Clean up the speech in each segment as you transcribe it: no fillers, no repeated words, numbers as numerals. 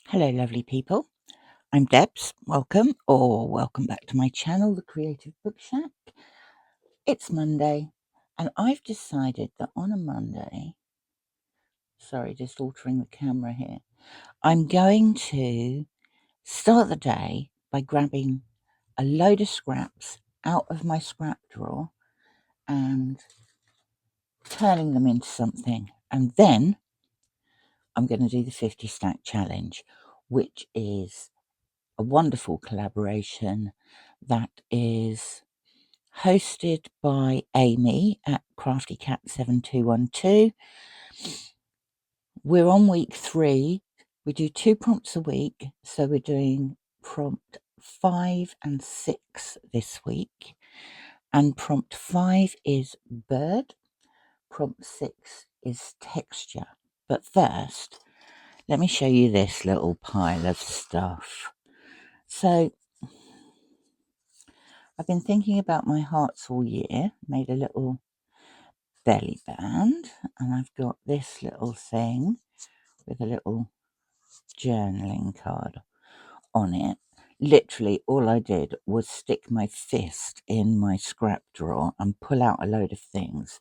Hello, lovely people. I'm Debs. Welcome back to my channel, The Creative Book Shack. It's Monday, and I've decided that on a Monday, sorry, just altering the camera here, I'm going to start the day by grabbing a load of scraps out of my scrap drawer and turning them into something. And then I'm going to do the 50 stack challenge, which is a wonderful collaboration that is hosted by Amy at CraftyCat7212. We're on week 3. We do 2 prompts a week, so we're doing prompt 5 and 6 this week. And prompt 5 is bird, prompt 6 is texture. But first, let me show you this little pile of stuff. So I've been thinking about my hearts all year, made a little belly band, and I've got this little thing with a little journaling card on it. Literally, all I did was stick my fist in my scrap drawer and pull out a load of things,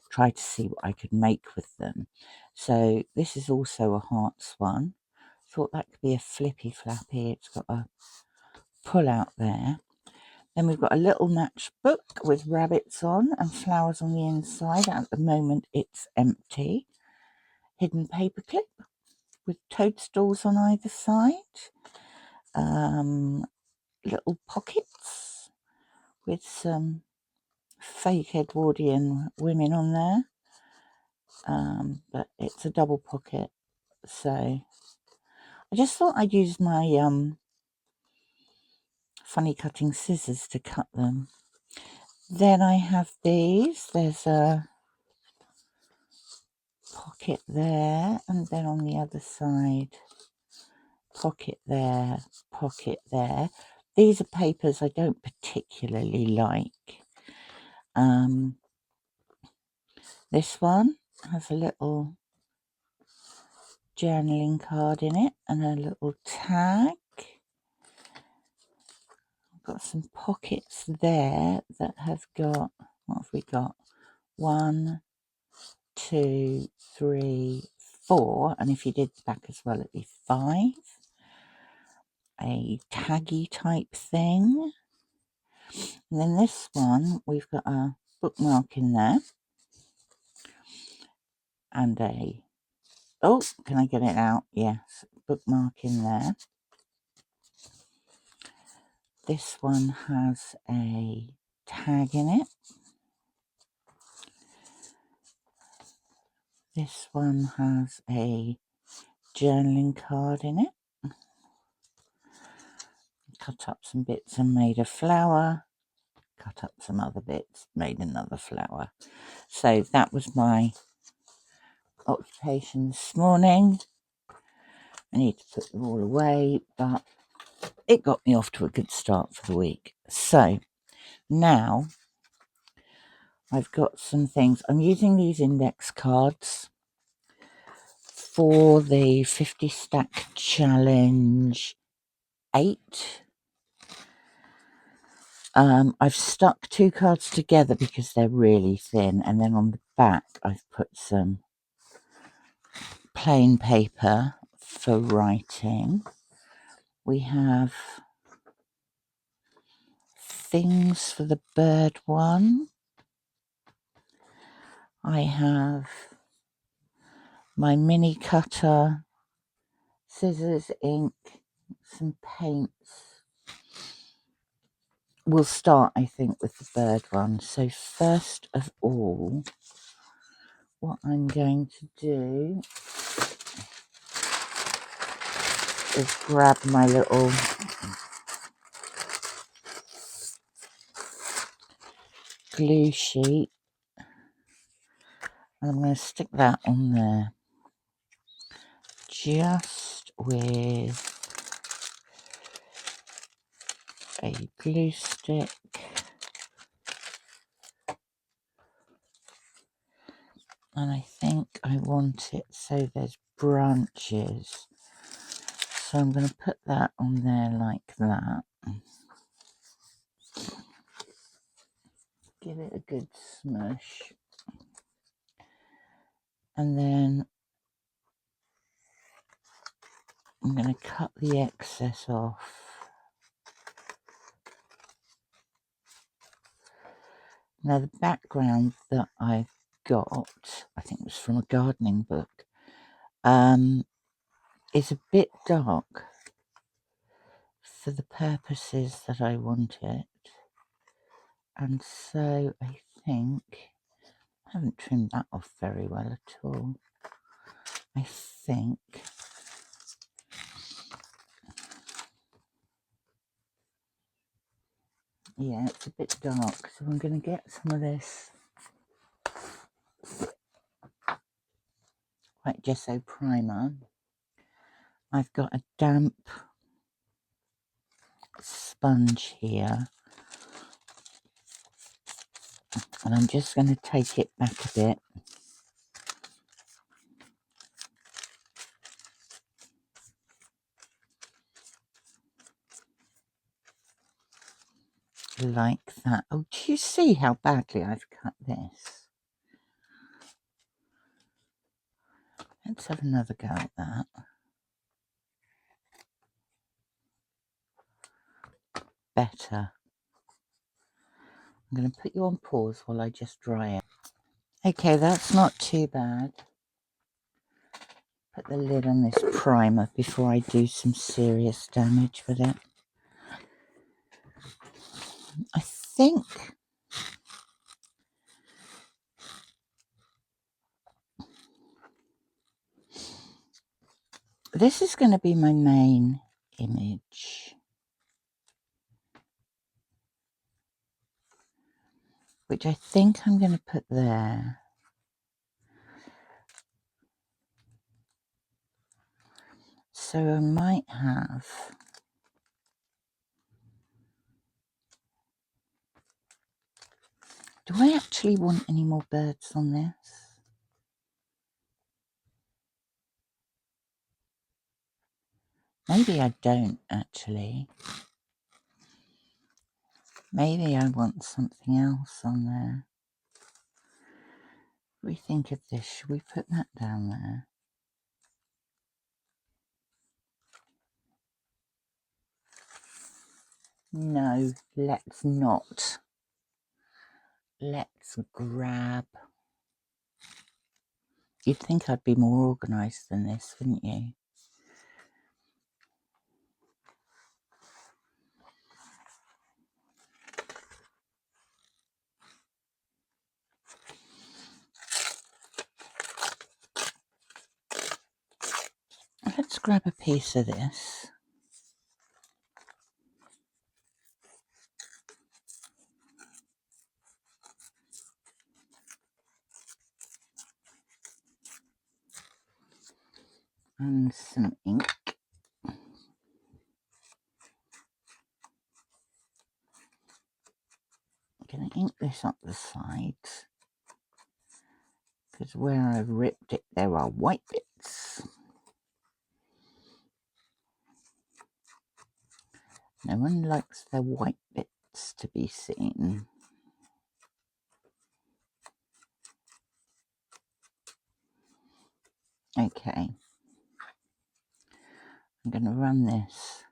try to see what I could make with them. So this is also a hearts one. Thought that could be a flippy flappy. It's got a pull out there. Then we've got a little matchbook with rabbits on and flowers on the inside. At the moment, it's empty. Hidden paperclip with toadstools on either side. Little pockets with some fake Edwardian women on there. But it's a double pocket. So I just thought I'd use my funny cutting scissors to cut them. Then I have these. There's a pocket there, and then on the other side, pocket there, pocket there. These are papers I don't particularly like. This one has a little journaling card in it and a little tag. I've got some pockets there that have got, what have we got? 1, 2, 3, 4, and if you did the back as well, it'd be 5. A taggy type thing. And then this one, we've got a bookmark in there. And oh, can I get it out? Yes, bookmark in there. This one has a tag in it. This one has a journaling card in it. Cut up some bits and made a flower. Cut up some other bits, made another flower. So that was my occupation this morning. I need to put them all away, but it got me off to a good start for the week. So now I've got some things. I'm using these index cards for the 50 stack challenge 8. I've stuck 2 cards together because they're really thin, and then on the back I've put some plain paper for writing. We have things for the bird one. I have my mini cutter, scissors, ink, some paints. We'll start, I think, with the bird one. So first of all, what I'm going to do is grab my little glue sheet, and I'm going to stick that on there just with a glue stick. And I think I want it so there's branches. So I'm going to put that on there like that. Give it a good smush. And then I'm going to cut the excess off. Now the background that I've got, I think it was from a gardening book, is a bit dark for the purposes that I want it. And so I think I haven't trimmed that off very well at all. I think yeah, it's a bit dark, so I'm going to get some of this white gesso primer. I've got a damp sponge here, and I'm just going to take it back a bit. Like that. Oh, do you see how badly I've cut this? Let's have another go at that. Better. I'm going to put you on pause while I just dry it. Okay, that's not too bad. Put the lid on this primer before I do some serious damage with it. I think this is going to be my main image, which I think I'm going to put there. So I might have do I actually want any more birds on this? Maybe I don't actually. Maybe I want something else on there. What do we think of this? Should we put that down there? No, let's not. Let's grab. You'd think I'd be more organised than this, wouldn't you? Let's grab a piece of this. And some ink. I'm going to ink this up the sides, because where I've ripped it there are white bits. No one likes their white bits to be seen. Okay, I'm going to run this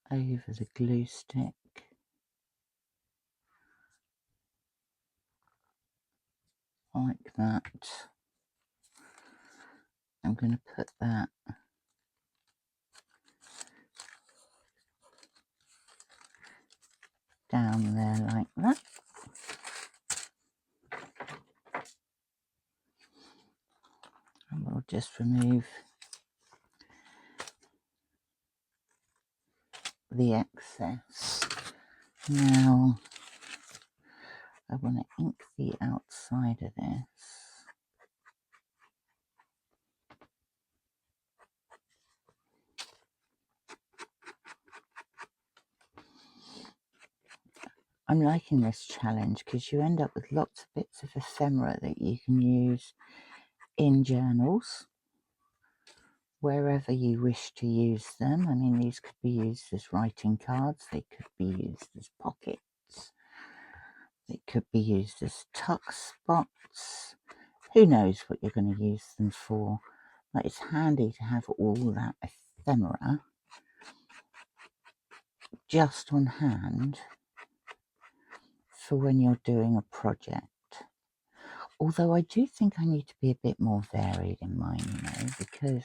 over the glue stick. Like that. I'm going to put that down there like that. And we'll just remove the excess. Now I want to ink the outside of this. I'm liking this challenge because you end up with lots of bits of ephemera that you can use in journals. wherever you wish to use them. I mean, these could be used as writing cards, they could be used as pockets, they could be used as tuck spots. Who knows what you're going to use them for, but it's handy to have all that ephemera just on hand for when you're doing a project. Although I do think I need to be a bit more varied in mine, you know, because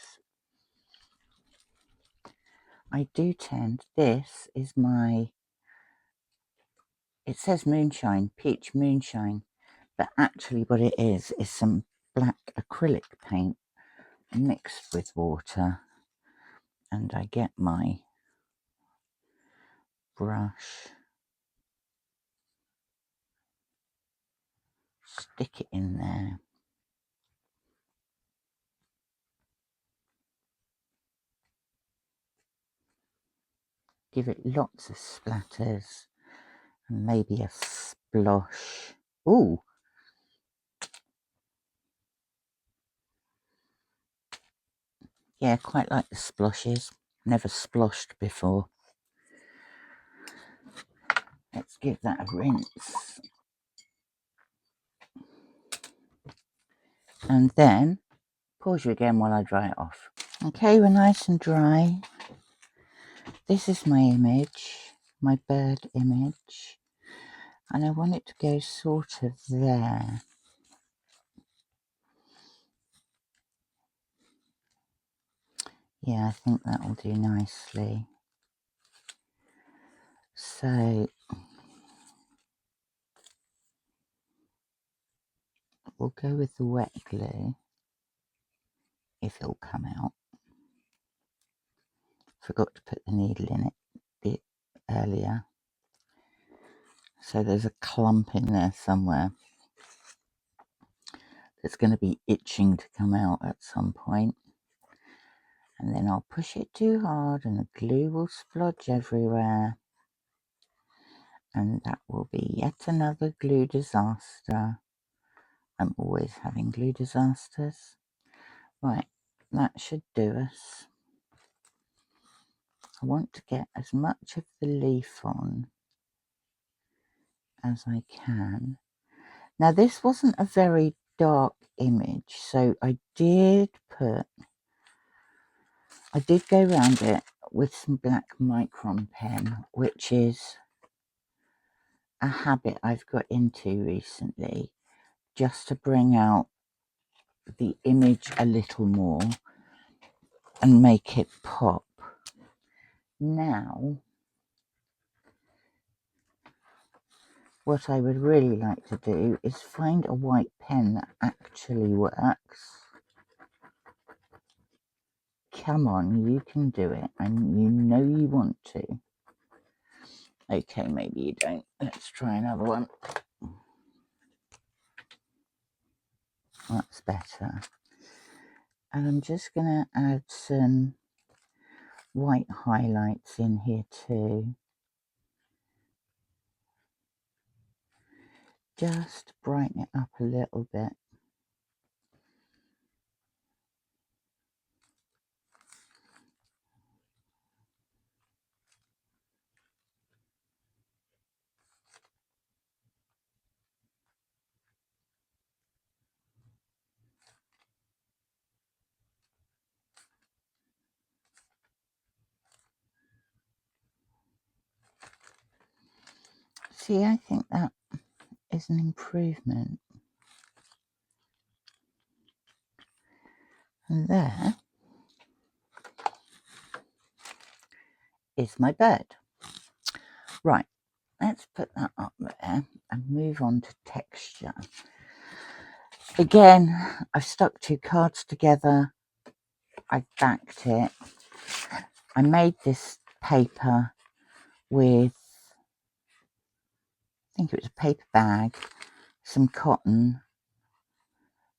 I do tend, this is my, it says moonshine, peach moonshine, but actually what it is some black acrylic paint mixed with water. And I get my brush, stick it in there, give it lots of splatters, and maybe a splosh. Ooh! Yeah, quite like the sploshes. Never sploshed before. Let's give that a rinse. And then pause you again while I dry it off. Okay, we're nice and dry. This is my image, my bird image. And I want it to go sort of there. Yeah, I think that will do nicely. So we'll go with the wet glue, if it'll come out. Forgot to put the needle in it earlier. So there's a clump in there somewhere that's going to be itching to come out at some point. And then I'll push it too hard and the glue will splodge everywhere. And that will be yet another glue disaster. I'm always having glue disasters. Right, that should do us. I want to get as much of the leaf on as I can. Now this wasn't a very dark image, so I did go around it with some black micron pen, which is a habit I've got into recently, just to bring out the image a little more and make it pop. Now, what I would really like to do is find a white pen that actually works. Come on, you can do it, and you know you want to. Okay, maybe you don't. Let's try another one. That's better. And I'm just going to add some white highlights in here too. Just brighten it up a little bit. See, I think that is an improvement. And there is my bird. Right, let's put that up there and move on to texture. Again, I've stuck two cards together. I backed it. I made this paper with, I think it was a paper bag, some cotton,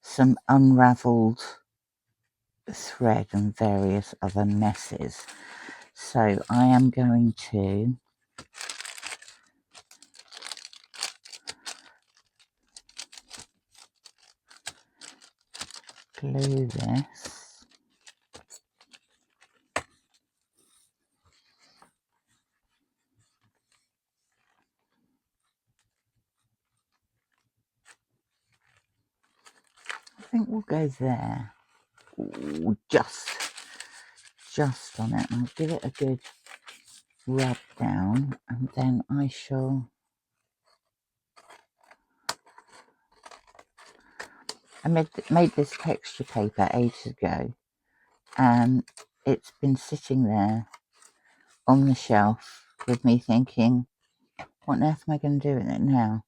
some unravelled thread and various other messes. So I am going to glue this think we'll go there. Ooh, just on it. I'll give it a good rub down, and then I shall. I made this texture paper ages ago, and it's been sitting there on the shelf with me thinking, what on earth am I going to do with it now?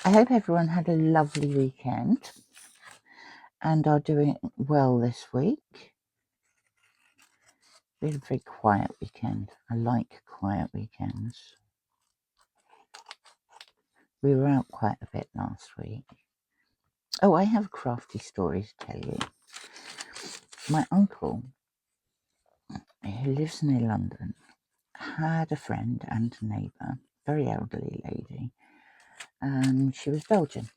I hope everyone had a lovely weekend and are doing well this week. We had a very quiet weekend. I like quiet weekends. We were out quite a bit last week. Oh, I have a crafty story to tell you. My uncle, who lives near London, had a friend and a neighbour, very elderly lady. She was Belgian.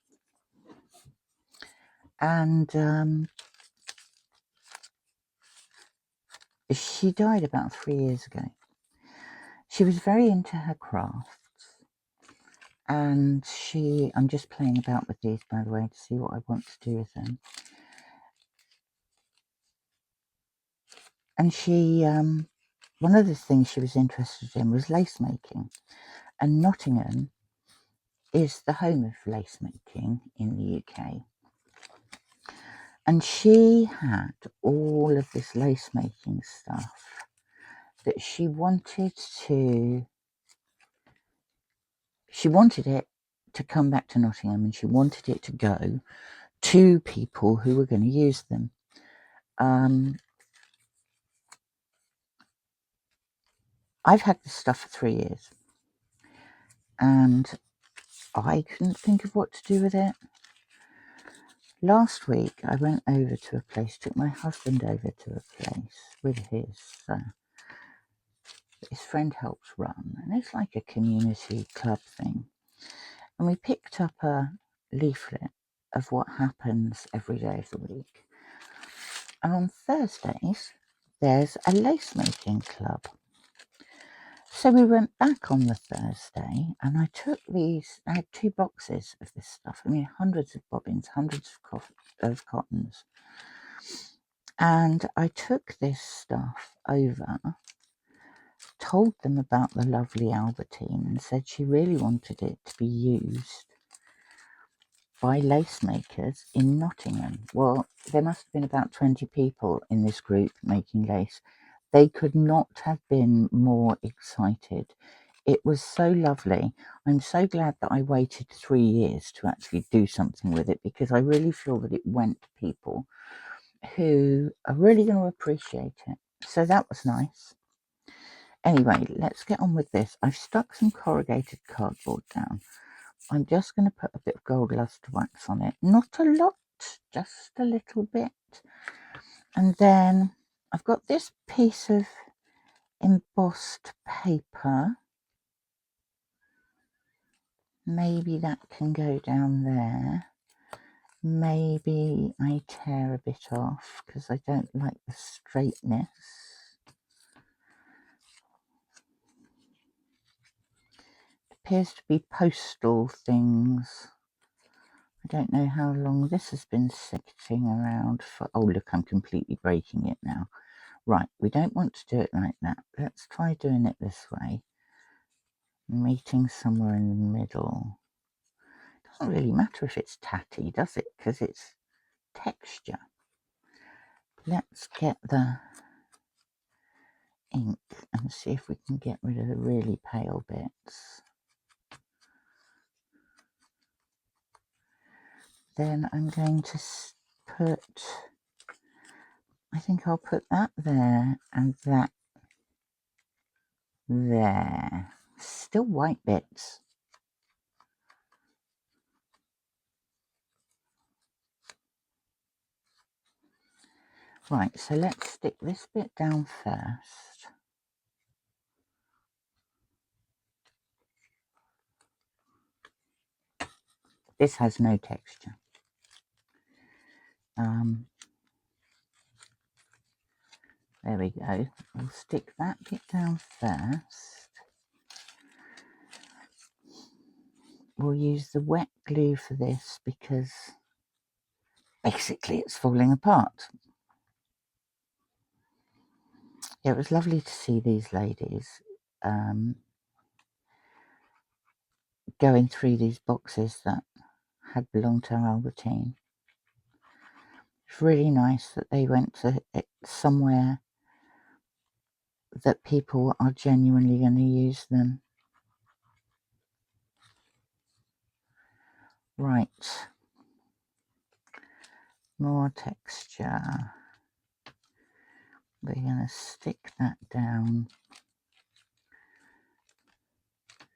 And she died about 3 years ago. She was very into her crafts. And I'm just playing about with these, by the way, to see what I want to do with them. And one of the things she was interested in was lace making. And Nottingham is the home of lace making in the UK. And she had all of this lace making stuff that she wanted it to come back to Nottingham, and she wanted it to go to people who were going to use them. I've had this stuff for 3 years, and I couldn't think of what to do with it. Last week, I went over to a place, took my husband over to a place with his friend helps run, and it's like a community club thing. And we picked up a leaflet of what happens every day of the week. And on Thursdays, there's a lace making club. So we went back on the Thursday, and I took these. I had 2 boxes of this stuff. I mean, hundreds of bobbins, hundreds of cottons. And I took this stuff over, told them about the lovely Albertine, and said she really wanted it to be used by lace makers in Nottingham. Well, there must have been about 20 people in this group making lace. They could not have been more excited. It was so lovely. I'm so glad that I waited 3 years to actually do something with it, because I really feel that it went to people who are really going to appreciate it. So that was nice. Anyway, let's get on with this. I've stuck some corrugated cardboard down. I'm just going to put a bit of gold luster wax on it. Not a lot, just a little bit. And then I've got this piece of embossed paper. Maybe that can go down there. Maybe I tear a bit off because I don't like the straightness. It appears to be postal things. I don't know how long this has been sitting around for. Oh, look, I'm completely breaking it now. Right, we don't want to do it like that. Let's try doing it this way. Meeting somewhere in the middle. Doesn't really matter if it's tatty, does it? Because it's texture. Let's get the ink and see if we can get rid of the really pale bits. Then I'm going to I think I'll put that there and that there. Still white bits. Right, so let's stick this bit down first. This has no texture. There we go. We'll stick that bit down first. we'll use the wet glue for this because basically it's falling apart. It was lovely to see these ladies going through these boxes that had belonged to Albertine. It's really nice that they went to somewhere that people are genuinely going to use them. Right, more texture. We're going to stick that down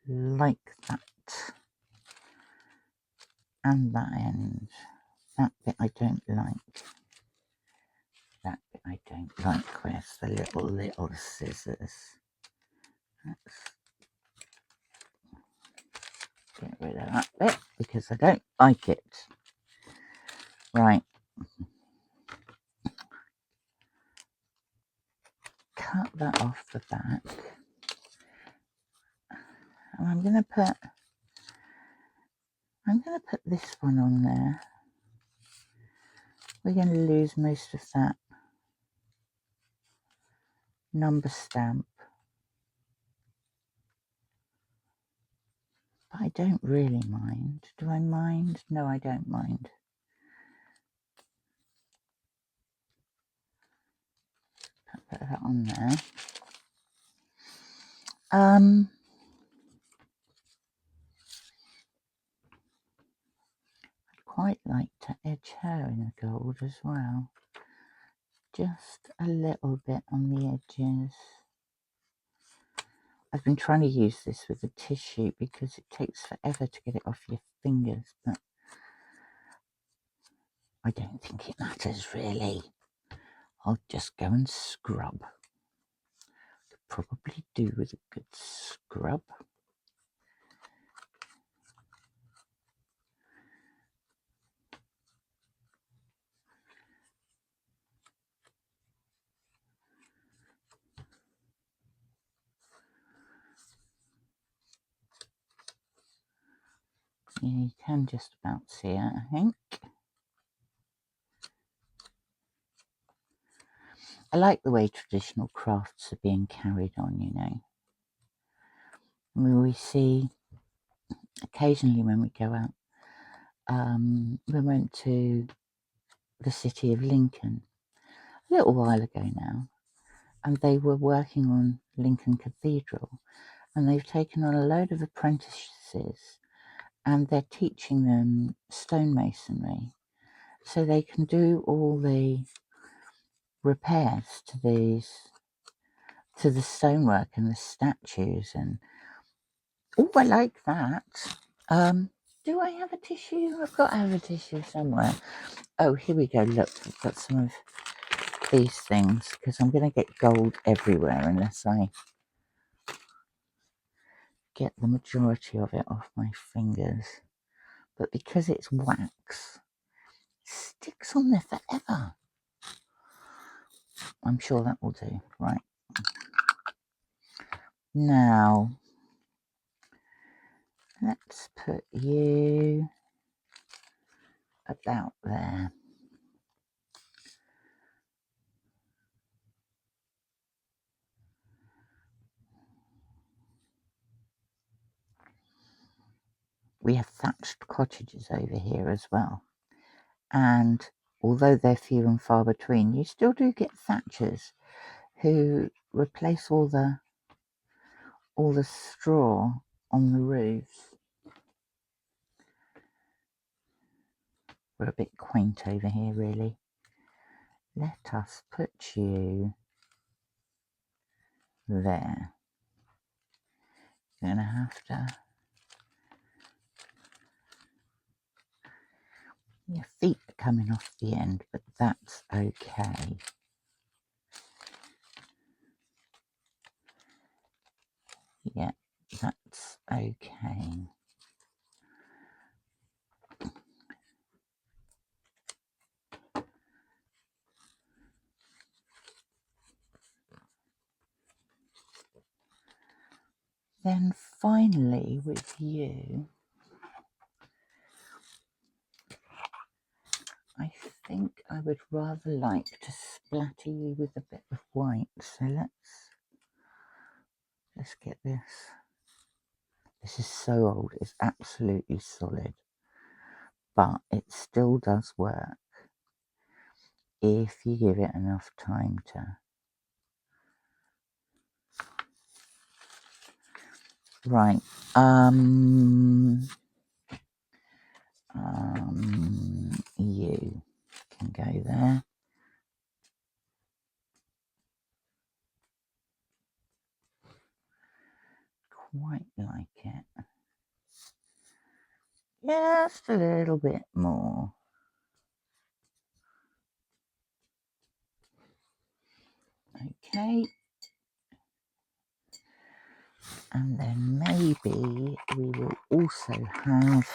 like that, and that end. That bit I don't like. That bit I don't like. Where's the little scissors? Let's get rid of that bit because I don't like it. Right. Cut that off the back. And I'm going to put this one on there. We're going to lose most of that number stamp. But I don't really mind. Do I mind? No, I don't mind. Put that on there. I'd quite like to edge her in the gold as well. Just a little bit on the edges. I've been trying to use this with a tissue because it takes forever to get it off your fingers, but I don't think it matters really. I'll just go and scrub. Could probably do with a good scrub. Yeah, you can just about see it, I think. I like the way traditional crafts are being carried on, you know. We see occasionally when we go out, we went to the city of Lincoln a little while ago now, and they were working on Lincoln Cathedral, and they've taken on a load of apprentices and they're teaching them stonemasonry so they can do all the repairs to the stonework and the statues. And oh, I like that. Do I have a tissue? I've got to have a tissue somewhere. Oh, here we go. Look, I've got some of these things because I'm going to get gold everywhere unless I get the majority of it off my fingers. But because it's wax, it sticks on there forever. I'm sure that will do. Right. Now, let's put you about there. We have thatched cottages over here as well. And although they're few and far between, you still do get thatchers who replace all the straw on the roofs. We're a bit quaint over here, really. Let us put you there. You're going to have to... Your feet are coming off the end, but that's okay. Yeah, that's okay. Then finally with you, I think I would rather like to splatter you with a bit of white. So let's get this. This is so old, it's absolutely solid, but it still does work if you give it enough time to. Right, you can go there. Quite like it. Just a little bit more. Okay. And then maybe we will also have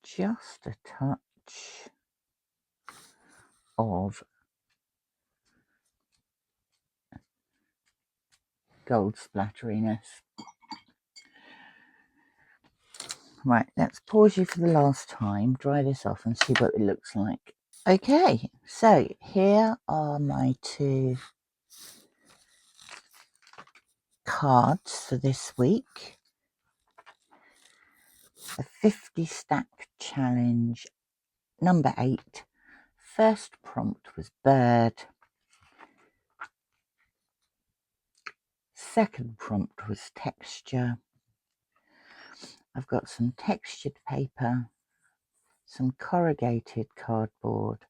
just a touch of gold splatteriness. Right, let's pause you for the last time, dry this off and see what it looks like. Okay, so here are my 2 cards for this week. The 50 stack challenge number 8. First prompt was bird. Second prompt was texture. I've got some textured paper, some corrugated cardboard,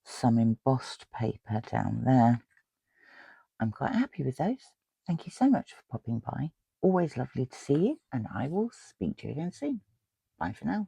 some embossed paper down there. I'm quite happy with those. Thank you so much for popping by. Always lovely to see you, and I will speak to you again soon. Bye for now.